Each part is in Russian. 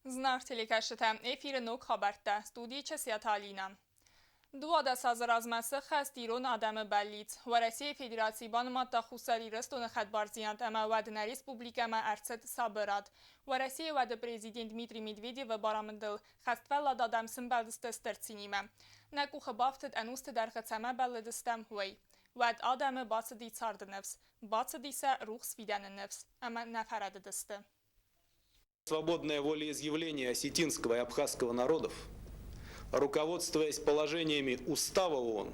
Знак телекашите ефир нок хабарта студии часиаталина. Duada sazrazması xəstirun adamı bəllic. Vərəsi Federasiya banımatda xusari rəstonu xədbarziyant əmə vədinə Respublikəmə ərçət sabırad. Vərəsi vədə Prezident Dmitri Medvedev baramındıl xəstfəllad adamsın bəldistə stərcinimə. Nəku xəbaftıd ənusты dərxəцəmə bəllidistəm hüvey. Vəd adamı basıdi çardı nəfs. Basıdi isə ruh svidəni nəfs. Əmə nəfərədidisті. Свободное волеизъявление осетинского и абхазского народов, руководствуясь положениями Устава ООН,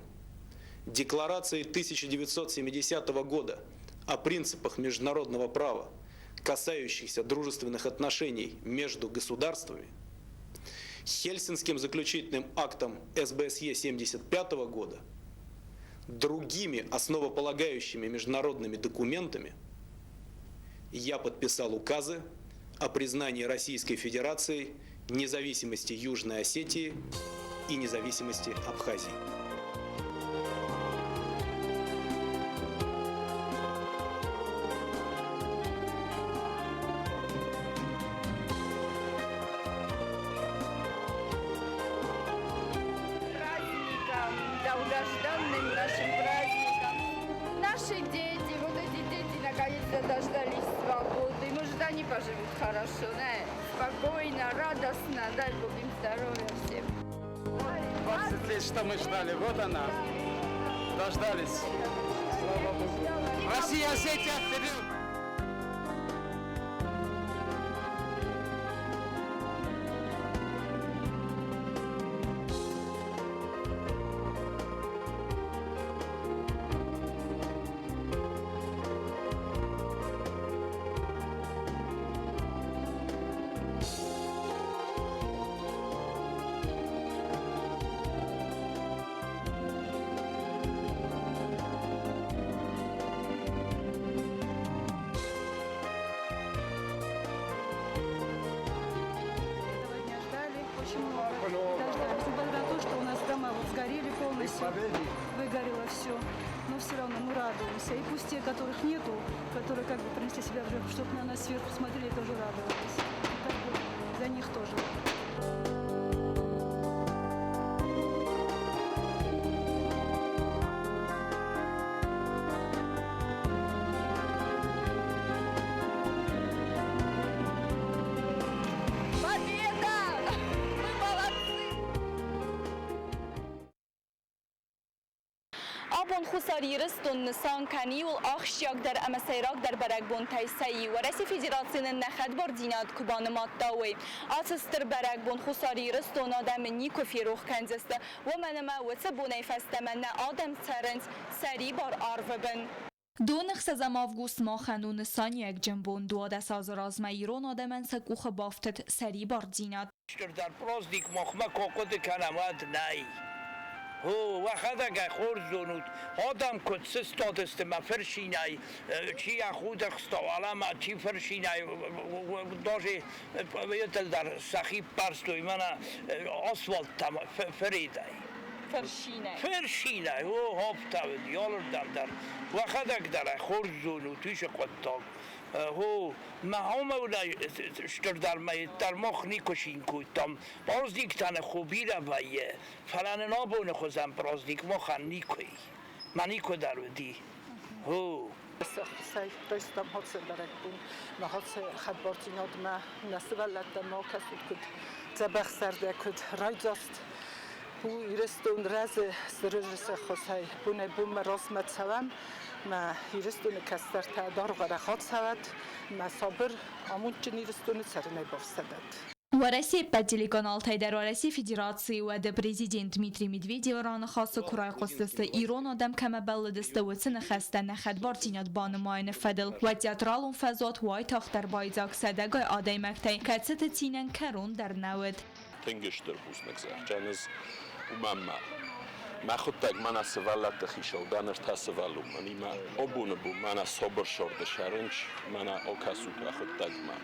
Декларации 1970 года о принципах международного права, касающихся дружественных отношений между государствами, Хельсинским заключительным актом СБСЕ 1975 года, другими основополагающими международными документами, я подписал указы о признании Российской Федерации независимости Южной Осетии и независимости Абхазии. Праздником, долгожданным нашим праздником. Наши дети, вот эти дети наконец-то дождались свободы. Может, они поживут хорошо, да? Спокойно, радостно, дай Бог им здоровья всем. 20 лет, что мы ждали, вот она. Дождались. Слава Богу. Россия, Осетия, вперед! Дождались. Несмотря на то, что у нас дома вот сгорели полностью, выгорело все, но все равно мы радуемся. И пусть те, которых нету, которые как бы принесли себя в жертву, чтобы на нас сверху смотрели, тоже радовались. И так вот за них тоже. آبان خساری رستون نسان کنی و آخشیاک در امسیراک در برگبون تایسایی و رسی فدراسیون نخد بار دیناد کبان مادتاوی آسستر برگبون خساری رستون آدم نیکو فیروخ کنزسته و منما و تبونه فستمنه آدم سرنس سری بار آرو بن. دونخ سزم آفگوست ما خانون سان یک جنبون دواد ساز رازمه ایران آدمن سکوخ بافتت سری بار دیناد. در پرازدیک مخمه کاکد کنمد نی. هو وخداگه خورزونود آدم کدسست دادست ما فرشینای چی خود خستوالا ما چی فرشینای داشته یه در سخی پرستوی من آسفالت تام فریدای فرشینای هو هفته دیالر در وخداگ در خورزونود تویش قطع هو ما هم اولای شتر در مخ نیکوشین کوتام بازدیک تن خوبی را ویه فلان نابون خوزم بازدیک مخان نیکوی من نیکو در ودی هو داشتم حادثه برکبون ما حادثه خدبارتی نادمه نسولت ما کسود کد زبخ سرده کد رایجاست هو ایرستون رز سرجس خوصای بونه بوم راسمت سوام ما ایرستون کستر تا دار غرخات سواد ما صابر آمون چن ایرستون سرنای بافستدد. ورسی بدیلیگان در ورسی فدراسیون و د پرزیدنت دمیتری مدویدیو ران خاص کرای قصدست ایران آدم کم بلدست و سن خسته نخد بارتینات بانماین فدل و تیاترالون فضات وای تاختر بایزاک صدقای آدای مکتای کتست تینن کرون در نود. تنگشتر بوز نگذار جانز ومما ما خودتگ من از سوالات خیشاو دانش تا سوالو منی ما آبونه بو من صبر شورده شرنج من آکاسو که خودتگ من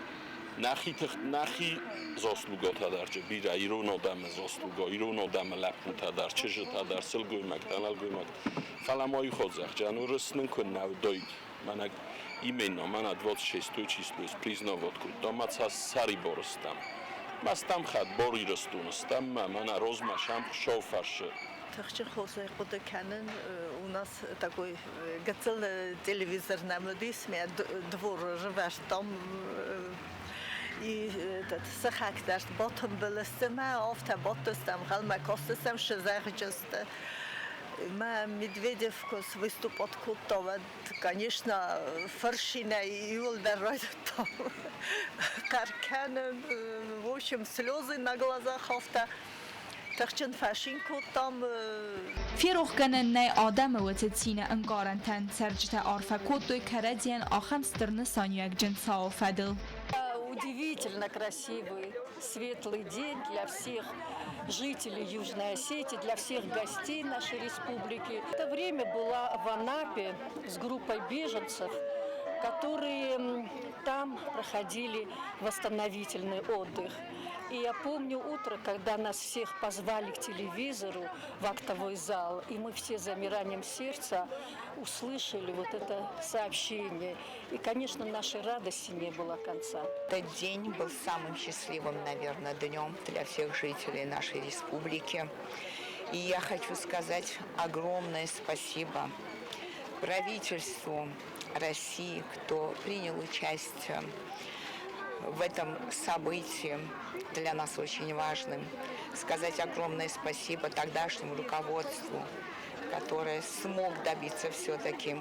نخی زاسلوگا تا درجه بیره ایران آدم زاسلوگا ایران آدم لپن تا در چه تا در سلگوی مکدانال گوی مک فلامای خود زخ جانو رسنن کن نو دوید من ایمینا من ادوات شستوی چیستویس پلیز نواد کن دامت ها سری بارستم Мастам хат бори растунас, там мана розма шам шофаш. Тахчин хосай хода канен у нас такой гацел телевизор намудис, меня двор живешь там и этот сахак дашь ботом было сама, офта ботостам, халма костостам шезахчаста. ما مدویدف کس وستوپات کتاود کنیشنا فرشینه یول در راه تا قرکنم وشم سلوزی نگلازه خافته تخچن فشین کتام فیروخ کنن نی آدم و تتسینه انگارن تن سرجت عارفه کتوی کردین آخم سترن سانیوک جنسا و فدل. Удивительно красивый, светлый день для всех жителей Южной Осетии, для всех гостей нашей республики. В это время была в Анапе с группой беженцев, которые там проходили восстановительный отдых. И я помню утро, когда нас всех позвали к телевизору в актовой зал, и мы все замиранием сердца услышали вот это сообщение. И, конечно, нашей радости не было конца. Этот день был самым счастливым, наверное, днем для всех жителей нашей республики. И я хочу сказать огромное спасибо правительству России, кто принял участие в этом событии, для нас очень важным. Сказать огромное спасибо тогдашнему руководству, которое смог добиться все-таки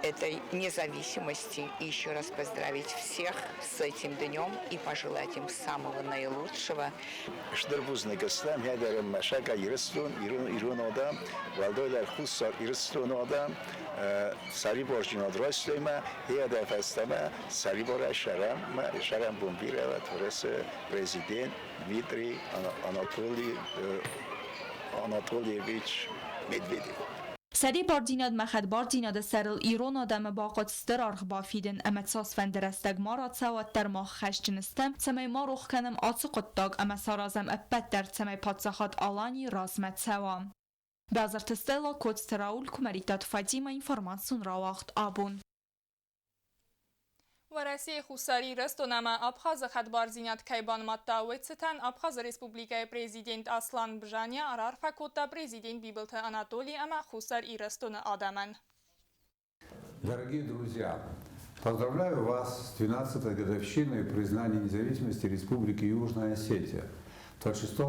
этой независимости. И еще раз поздравить всех с этим днем и пожелать им самого наилучшего. سری بارجیناد راستویمه هیاده فستمه سری بار شرم بومبیره و تورس پرزیدنت دمیتری آناتولیویچ مدویدیف. سری باردیناد مخد باردیناد سرل ایران آدم باقات سترارخ بافیدن امت ساس فندرستگ مارات سواد در ماه خشجنستم سمی ما روخ کنم آتو قطاق اما سارازم اپت در سمی پادزخات آلانی رازمت سوام. Базарты Стелла, Кот Старауль, Кумаритат Фатима, информацию равахт абун. ورسی خوساری رستونما ابخاز خدبارزینات کیبان متاویتستن ابخاز республикой президент Аслан Бжаня арар факота президент Бибелта Анатолий ама хусар и рестона адаман. Дорогие друзья, поздравляю вас с 12-й годовщиной признания независимости Республики Южная Осетия. 26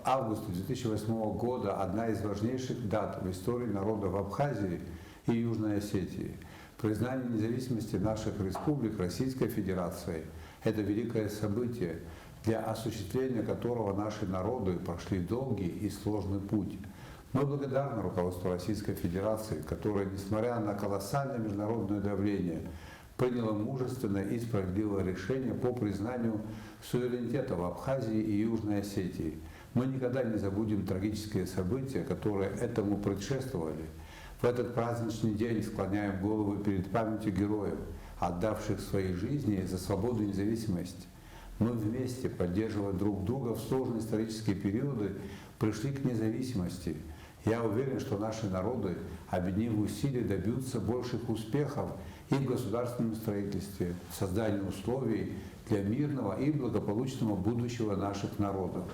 августа 2008 года одна из важнейших дат в истории народов Абхазии и Южной Осетии. Признание независимости наших республик Российской Федерацией – это великое событие, для осуществления которого наши народы прошли долгий и сложный путь. Мы благодарны руководству Российской Федерации, которое, несмотря на колоссальное международное давление, приняло мужественное и справедливое решение по признанию суверенитета в Абхазии и Южной Осетии. Мы никогда не забудем трагические события, которые этому предшествовали. В этот праздничный день склоняем голову перед памятью героев, отдавших свои жизни за свободу и независимость. Мы вместе, поддерживая друг друга в сложные исторические периоды, пришли к независимости. Я уверен, что наши народы, объединив усилия, добьются больших успехов и в государственном строительстве, в создании условий для мирного и благополучного будущего наших народов.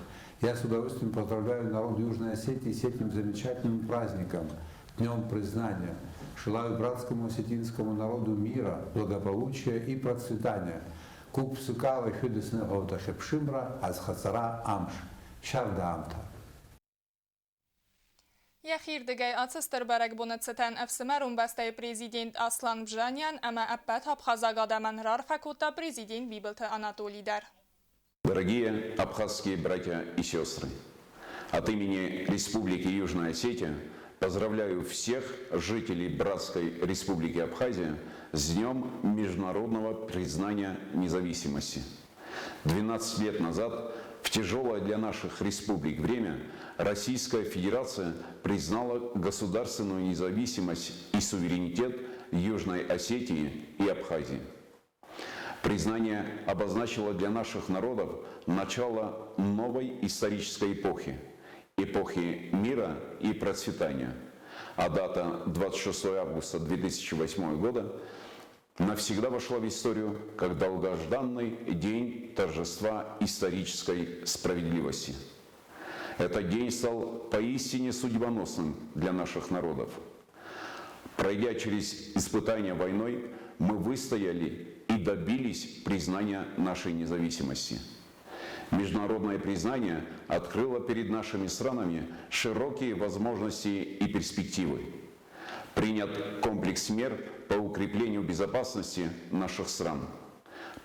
Я с удовольствием поздравляю народ Южной Осетии с этим замечательным праздником, Днем признания. Желаю братскому осетинскому народу мира, благополучия и процветания. Куп сукава хюдесне овда шепшимра, азхацара амш. Шарда амта. Яхир дегай ацыстыр барак бонетсетен эфсемерун бастай президент Аслан Бжанян, ама аппет абхазагадаман рарфакута президент Бибелта Анатолий Дар. Дорогие абхазские братья и сестры, от имени Республики Южная Осетия поздравляю всех жителей братской Республики Абхазия с Днем международного признания независимости. 12 лет назад, в тяжелое для наших республик время, Российская Федерация признала государственную независимость и суверенитет Южной Осетии и Абхазии. Признание обозначило для наших народов начало новой исторической эпохи, эпохи мира и процветания. А дата 26 августа 2008 года навсегда вошла в историю как долгожданный день торжества исторической справедливости. Этот день стал поистине судьбоносным для наших народов. Пройдя через испытания войной, мы выстояли и добились признания нашей независимости. Международное признание открыло перед нашими странами широкие возможности и перспективы. Принят комплекс мер по укреплению безопасности наших стран.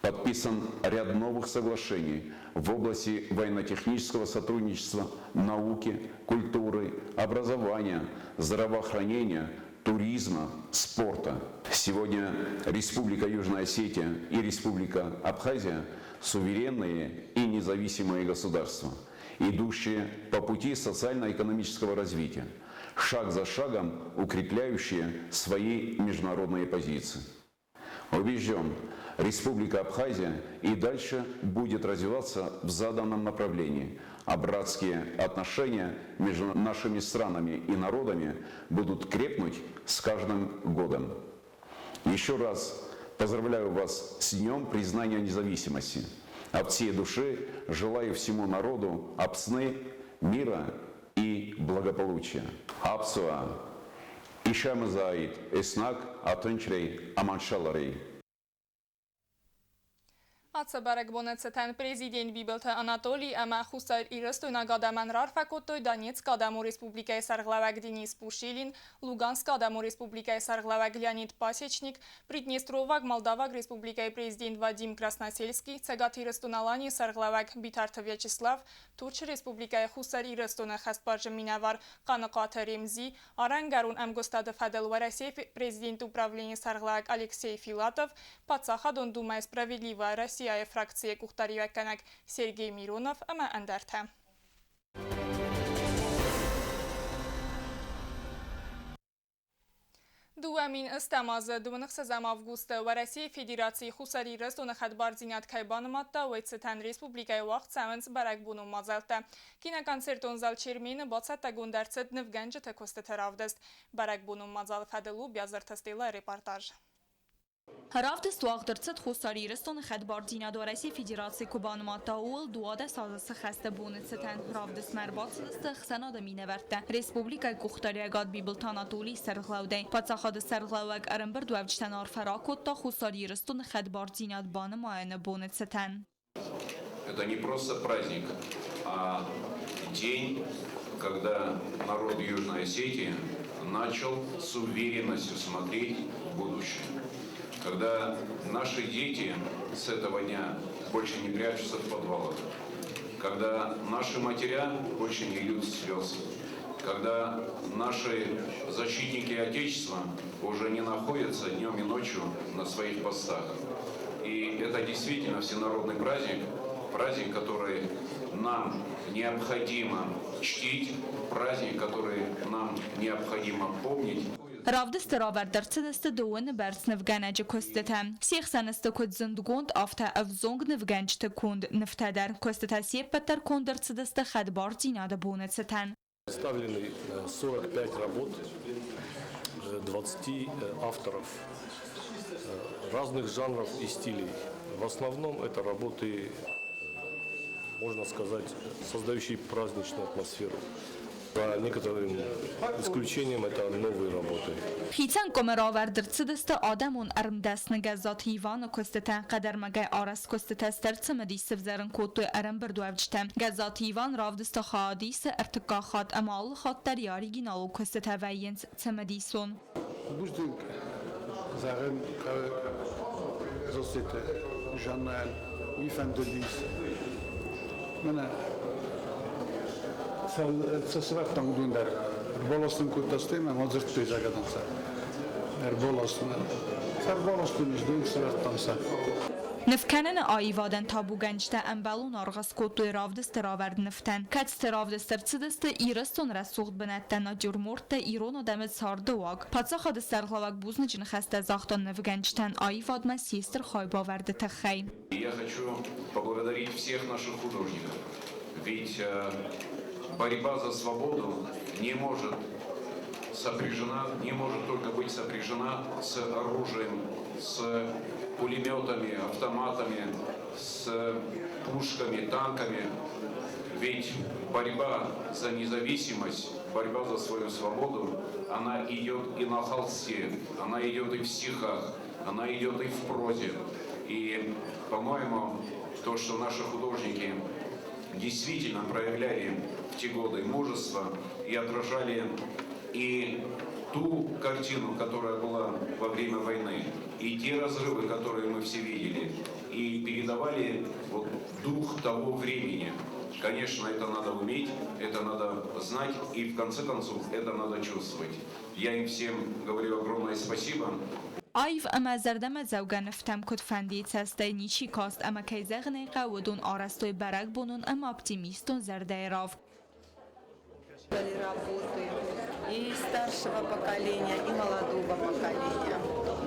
Подписан ряд новых соглашений в области военно-технического сотрудничества, науки, культуры, образования, здравоохранения, туризма, спорта. Сегодня Республика Южная Осетия и Республика Абхазия – суверенные и независимые государства, идущие по пути социально-экономического развития, шаг за шагом укрепляющие свои международные позиции. Убежден, Республика Абхазия и дальше будет развиваться в заданном направлении, а братские отношения между нашими странами и народами будут крепнуть с каждым годом. Еще раз поздравляю вас с Днем признания независимости. От всей души желаю всему народу апсны, мира и благополучия. Апсуа, Ишамазаид, Эснак, Атончрей, Аманшаларей. Ացաբարակ բոնեցտեն պրեզիդենտ բիբլթը Անատոլի əmə խուսար իրստույնա գադաման ռարվակոտոյ Դանիեց կադամու Ռեսպուբլիկայի սարղլավակ Դինիս Պուշիլին, Լուգանս կադամու Ռեսպուբլիկայի սարղլավակ Լեոնիդ Պասեչնիկ, Պրիդնեստրովակ Մալդավակ Ռեսպուբլիկայի պրեզիդենտ Վադիմ Կրասնասելսկի, Ցեգաթ իրստունալանի սարղլավակ Բիթարթ Վյաչեսլավ, Թուրք Ռեսպուբլիկայի խուսար իրստունը խասպարժը մինավար Կանակաթը Ռեմզի, Արանգարուն Ամգոստադը Фадел России президент управления сарղլավակ Алексей Филатов, Պացախադոն Դումայ Սպրավիլիվա Россия фракции Кухтарьеваканак Сергей Миронов, Ама Андарта. Дуамин استماز دونخ سزم август و Россия Федерации خسری رست و نخد بارزینات کایبان ماتا و ایتستن ریسپوبلیکای وقت سامنس برک بونو مازلتا. کینا کنسرتون زال چرمین باست تگون درصد نفگنج تکست تراودست. برک بونو مازال فدلو بیازر تستیلا رپورتاج. Ravdest وقترت خساری رستون خدبار دینا دورسی فدراسیون کوبان ماتاول دواد سازس خسته بونتستن ravdest مرباط است خسنا دمینه ورده رسپوبلیکای کوختاریگاد بیبلتاناتولی سرغلاوده پاتساخاد سرغلاوگ ارنبر دووجتن آرفراکوت تا خساری رستون خدبار دینا بان ماینه بونتستن. Это не просто праздник, а день, когда народ Южной Осетии начал с уверенностью смотреть в будущее. Когда наши дети с этого дня больше не прячутся в подвалах, когда наши матеря больше не льют слез, когда наши защитники Отечества уже не находятся днем и ночью на своих постах. И это действительно всенародный праздник, праздник, который нам необходимо чтить, праздник, который нам необходимо помнить. Ravdest raverdrtsedest دوون برس نفگنج کستتم. سیخ سنست کد زندگوند آفته افزونگ نفگنج تکوند نفتدر کستت سیب بتر کندرتsedest خدبار دیناد بونتستن. Представлены 45 работ 20 авторов разных жанров и стилей. В основном это работы, можно сказать, создающие праздничную атмосферу. По некоторым исключениям это новые работы. خیتن کمراوردرتsedest آدمون ارمدست نگزات هیوان کستتن قدر مگه آرس کستت ترتمدی سفزرن کوتو ارم بردووجتم گزات هیوان ravdest خادیس ارتقاخات امال خاط در یاری گینالو کستت وینز تمدیسون. Buzding zaren zosete janel ifendelis. Mene Sesvertan dunder bolostun kutastem mazırt tezagadansa. Bolostun. Bolostun izdun svertansa. نفکنن آیوادن تابو گنجته انبالون آرغس کوتوی ravdest راورد نفتن. کتست ravdest ترتsedest ایرستون رسوخت بنتن جرمورت ایران و دمت سارده واگ. پاتسا خاد سرغلاوگ بوزن جن خسته زاختان نفگنجتن آیواد مسیستر خای باورده تخی. Я хочу поблагодарить всех наших художников, ведь борьба за свободу не может только быть сопряжена с оружием, с пулеметами, автоматами, с пушками, танками. Ведь борьба за независимость, борьба за свою свободу, она идет и на холсте, она идет и в стихах, она идет и в прозе. И, по-моему, то, что наши художники действительно проявляли в те годы мужество и отражали и ту картину, которая была во время войны, и те разрывы, которые мы все видели, и передавали вот дух того времени. Конечно, это надо уметь, это надо знать, и в конце концов это надо чувствовать. Я им всем говорю огромное спасибо. آیو اما زردم زوگن افتم کد فندی تسته نیچی کاست اما که زغنه قودون آرستوی برگ بونون اما اپتیمیستون زرده راف. Работы и старшего поколения, и молодого поколения.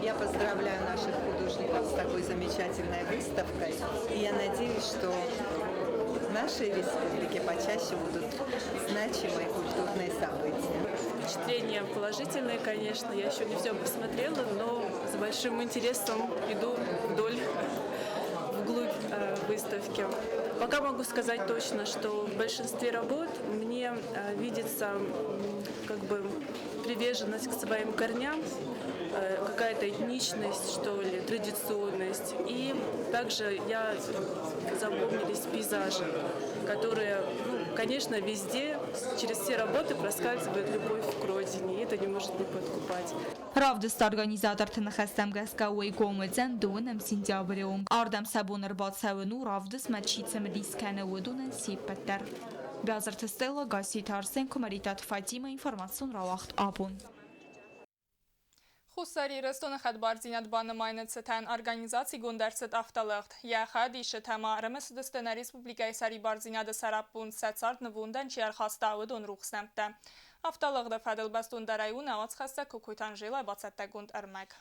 Я поздравляю наших художников с такой замечательной выставкой. И я надеюсь, что в нашей республике почаще будут значимые культурные события. Впечатления положительные, конечно. Я еще не все посмотрела, но с большим интересом иду вглубь выставки. Пока могу сказать точно, что в большинстве работ мне видится как бы приверженность к своим корням, какая-то этничность, что ли, традиционность. И также запомнились пейзажи, которые, конечно, везде, через все работы проскальзывает любовь к родине, и это не может не подкупать. Ravdist organizator tnxestem gaskaway gomedzen donem sentyabrium. Ardam saboner bad savenu ravdist machitsem diskane wodunen sipetter. Gazert Stella Gasitarsen Komaritat Fatima information rawacht abun. Խուսարի ռստոնը խատբարձինատ բանը մայնեցտան արգանիզացի գունդարցտ ավտալղտ, յախադ իշը թամա ռմս դստենա ռեսպուբլիկայի սարի բարձինադը սարապուն սեցարդ նվունդան չիար խաստավը դոն ռուխսնեմտը. Ավտալղդը ֆադել բաստուն դարայուն ավաց խաստա կուքույթան ժիլը բացատտա գունդ ըրմեկ.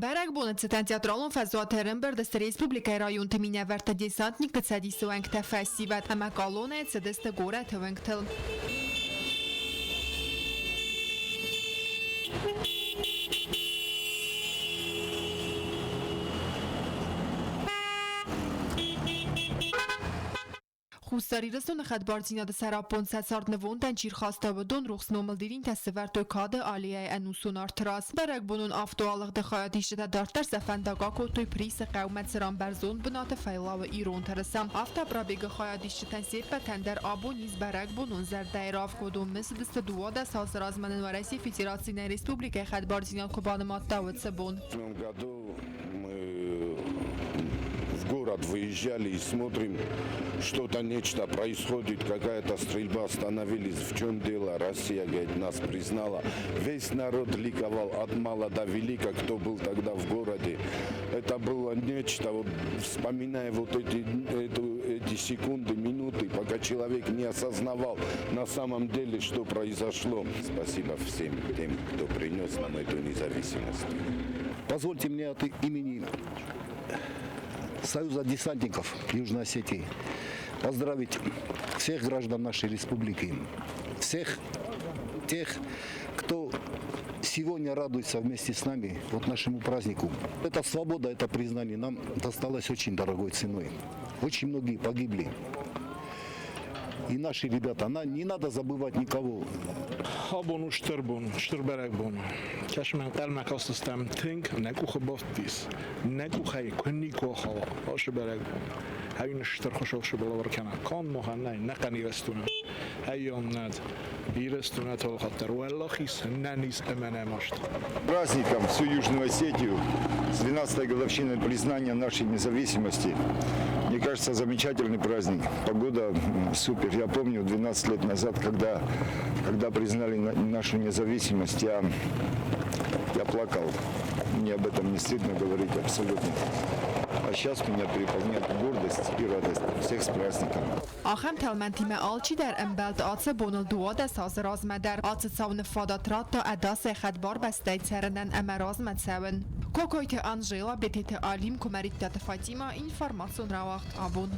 Բարակ բոնեցտան թեատրալոն ֆազուաթերն բրդստը ռեսպուբլիկայի ռայուն թմինը վարտը դեսանտնիկ կցադիսու ենք թե ֆեսիվատ համակալոն է ծդստը գորը թվենք թլ. Խուսարի ռստոնը խատբարձինադը սարապոն սեցարդ նվոնդան չիր խաստավդոն ռուխսնոմլդիրին թասվարտոյ կադը ալիայ անուսուն արդրաս։ Բարակ բոնուն ավտոալղ դխայատի շտա դարտար սեֆանդակակոտոյ պրիսը կայումət սրան բարձոն բնատը ֆայլավը իրոն թրսամ։ Ավտապրաբեգը խայատի շտան սեպը թենդեր աբոնիz բարակ բոնուն զարդայրավ կոդոն մս դստը դուադա սասրազմանն վարայսի ֆեդերացիյնայ ռեսպուբլիկայ խատբարձինալ կոբանմատտավը цебон. Город выезжали и смотрим, что-то нечто происходит, какая-то стрельба, остановились, в чем дело, Россия, говорит, нас признала. Весь народ ликовал от мала до велика, кто был тогда в городе. Это было нечто, вот, вспоминая вот эти секунды, минуты, пока человек не осознавал на самом деле, что произошло. Спасибо всем тем, кто принес нам эту независимость. Позвольте мне от имени Союза десантников Южной Осетии поздравить всех граждан нашей республики, всех тех, кто сегодня радуется вместе с нами вот нашему празднику. Эта свобода, это признание нам досталось очень дорогой ценой. Очень многие погибли. И наши ребята, не надо забывать никого. Habon usterbon, sterberekbon. Kesmen elmek azt aztán tink, neku habaftis, neku hely, könniko hava, asberekbon. Helyün sterkhosok sebalavarkana, kan mohanai, nekan irestuna. Helyön nad, irestuna толхаттар, уэллахис, нанис эмэнэмашт. Праздником всю Южную Осетию с 12-й годовщиной признания нашей независимости. Мне кажется, замечательный праздник. Погода супер. Я помню 12 лет назад, когда признали нашу независимость, я плакал. Мне об этом не стыдно говорить абсолютно. А сейчас меня переполняет гордость и радость. Всех с праздником. آخم تلمنتیم آلچی در امبلد آتس بونل دواد ساز رازمدر آتس ساون فاداترات تا اداس خدبار بسته ترندن امراز متساون. کوکویت آنژیلا بتیت آلیم کمریت فاطیما اینفورماسیون راوخت آبون.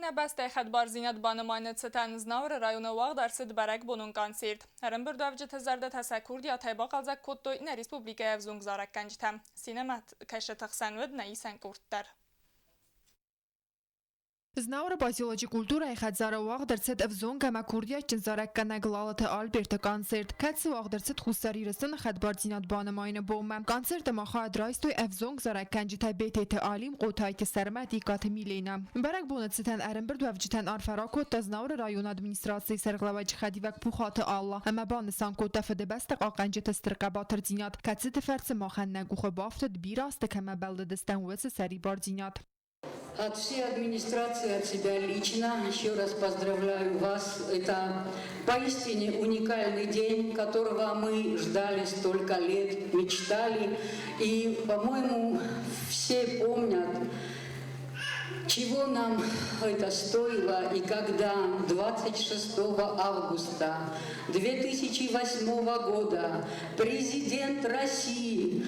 Ayna bəstə xədbar zinət banımayını çətən znavr rayonu vaq dərsid bərək bunun konsirt. Hərin bir dövcü təzərdə təsəkkür diya tayba qalzak koddu inə Respublika evzung zarak gəncitəm. Sinemat kəşə təxsən vəd nəyisən kurtlar. Znavr baziyoloji kultura xədzara vaq dərsid evzung əmə kurdiya için zarak qənəq lalata Alberta konsert. Kətsi vaq dərsid xusari rəsin xədbar zinət banımayını boğmə. Konsert əmə xaad raystoy evzung zarak gəncitə BTT alim qotay ki sərmədi qatı mileyna. Bərək bunu çətən ərin bir dövcütən arfara kodda Znavr rayon administrasiya sərqlavacı xədivək puxatı Allah. Əmə banısan kodda fədə bəstəq aqəncitə stırqabatır zinət. Kətsi təfərsi maxənnə quxı baftid bir astı kəmə bəldədəstən vəsi səri bar zinət. От всей администрации, от себя лично, еще раз поздравляю вас. Это поистине уникальный день, которого мы ждали столько лет, мечтали. И, по-моему, все помнят, чего нам это стоило и когда 26 августа 2008 года президент России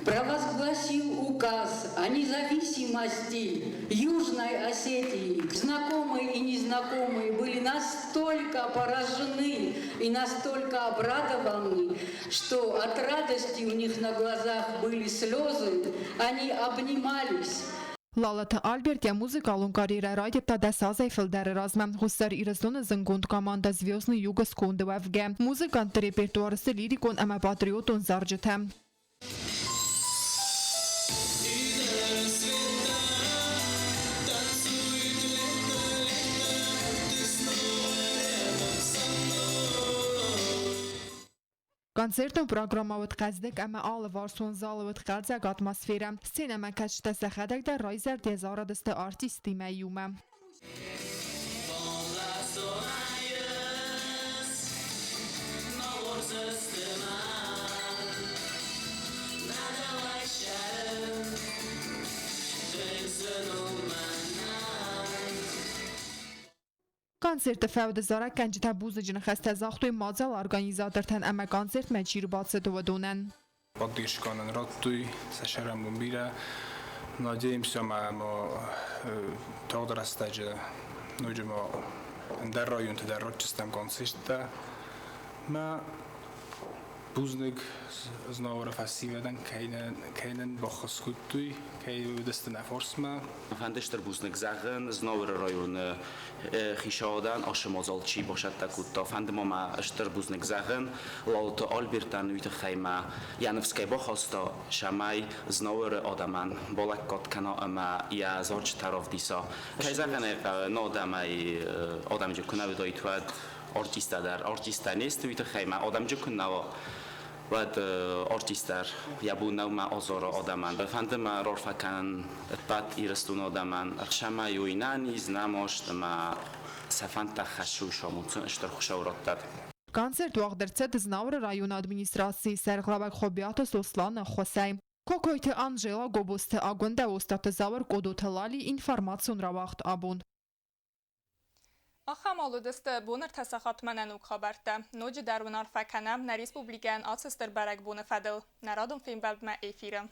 провозгласил указ о независимости Южной Осетии. Знакомые и незнакомые были настолько поражены и настолько обрадованы, что от радости у них на глазах были слезы, они обнимались. Lalata Albertia muzikalun karierę rajdipta desazej fildery razmem. Hussar iraston zengund komanda Zvězdný Jug skunde vevge. Muzikant repertuarысы lirikon ama patriotun zarjete. Konsertun programavut qazdek ama alı varsun zalıvut qalzak atmosfera. Sinema kaçta səxədək də rayzer dezaradıstı artisti məyyumə. Konsertə fəvdə zarak gəncitə buzıcını xəstəzaxtoy mazal organizatortən əmə konsert məçir batsı dovadonən. Поддержка народу, сашарам бомбира. Надеемся, мы тогда растаджа, нужно даррайон тдаррочистам концерта. Мы бузник знавар фестивален keinen бахскутой, кей дестна форсма. فندشتر بوزنک زغن زناور رایون خیشادن آشمازال چی باشد تکوتا فند ما اشتر بوزنک زغن لالت آلبرتن ویت خیمه یعنفسکی با خواستا شمای زناور آدمان بالکات کنا اما یا زارچ طرف دیسا کی زغن نادمای آدم جو کنه بدایت ود آرتیستا در آرتیستا نیست ویت خیمه آدم جو کنه ود آرتیستر یا بودن ما آزار آدمان بفند ما رفکن بعد ایرستون آدمان شما یوینانیز نماشت ما سفند تخشوی شامونتون اشتر خوشاورات داد. Konsert vaqdırçı Znavr rayon administrasiya sərqlavak xobiyyatı Soslana Xosay. Kokoyte Angela Gobuste agunda ostatı zavr kodotalali informasyon ravaqt abun. Axam aludiste bunır təsəxat mənən uqabartda. Noci dərvinar fəkənəm nə Respublikən atsıstır bərək bunu fədil. Nəradın film bəlbmə efirəm.